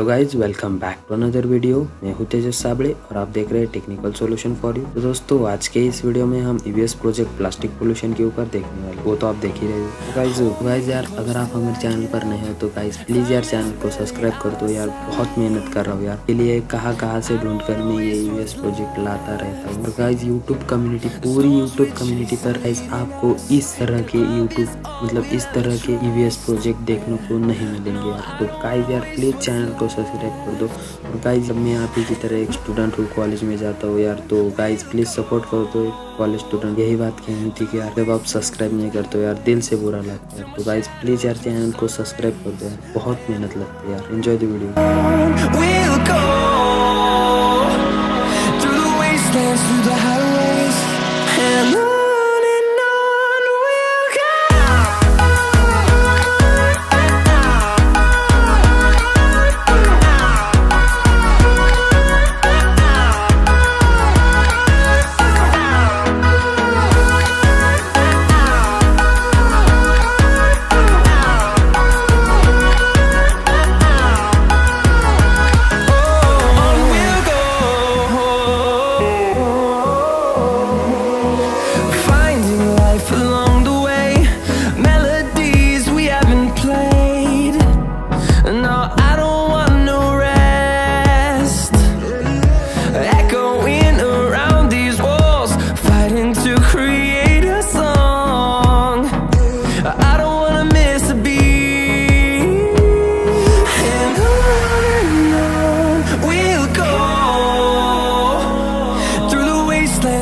Hello guys, welcome back to another video. मैं हूं तेजस साबड़े और आप देख रहे हैं टेक्निकल सॉल्यूशन फॉर यू। तो दोस्तों, आज के इस वीडियो में हम EVS प्रोजेक्ट प्लास्टिक पोल्यूशन के ऊपर देखने वाले, वो तो आप देख ही रहे हो। तो गाइज यार, अगर आप हमारे चैनल पर नए हो तो गाइज प्लीज यार चैनल को सब्सक्राइब कर दो यार। बहुत मेहनत कर रहा हूँ यार के लिए, कहाँ से ढूंढ कर मैं ये EVS प्रोजेक्ट लाता रहता हूँ। और गाइज यूट्यूब कम्युनिटी, पूरी यूट्यूब कम्युनिटी पर गाइज आपको इस तरह के इस तरह के EVS प्रोजेक्ट देखने को नहीं मिलेंगे यार। तो गाइज यार प्लीज चैनल को सब्सक्राइब कर दो। और गाइज, जब मैं आप ही की तरह एक स्टूडेंट हूँ, कॉलेज में जाता हूँ यार, तो गाइज प्लीज सपोर्ट कर दो एक कॉलेज स्टूडेंट। यही बात कहनी थी कि यार जब आप सब्सक्राइब नहीं करते हो यार, दिल से बुरा लगता है। तो गाइज प्लीज यार चैनल को सब्सक्राइब कर दो यार, बहुत मेहनत लगती है यार। Enjoy the video.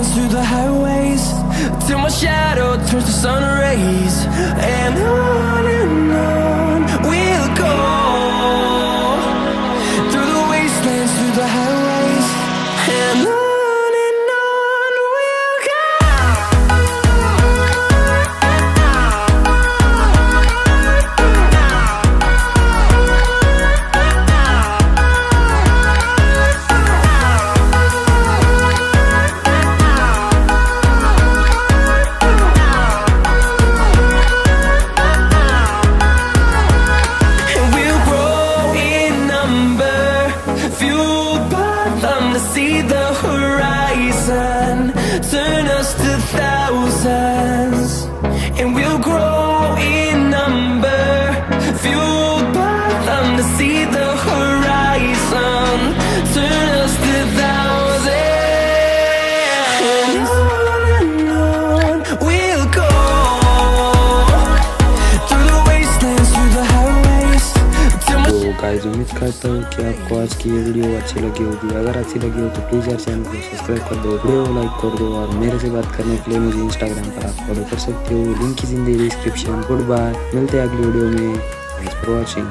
Through the highways, till my shadow turns to sun rays, and on we'll go. Through the wastelands, through the highways, and on we'll go. See the horizon, turn us to thousands, and we'll grow in number, fueled by them to see the horizon, turn us to thousands, and on we'll go. Through the wastelands, through the highways, till my... तो guys, उम्मीद करता हूँ कि आपको आज की ये video अच्छी लगी होगी। अगर अच्छी लगी हो तो प्लीज़ यार चैनल को सब्सक्राइब कर दो, वीडियो को लाइक कर दो, और मेरे से बात करने के लिए मुझे इंस्टाग्राम पर आप फॉलो कर सकते हो। लिंक की जिंदगी डिस्क्रिप्शन। गुड बाय, मिलते हैं अगली वीडियो में। Thanks for watching.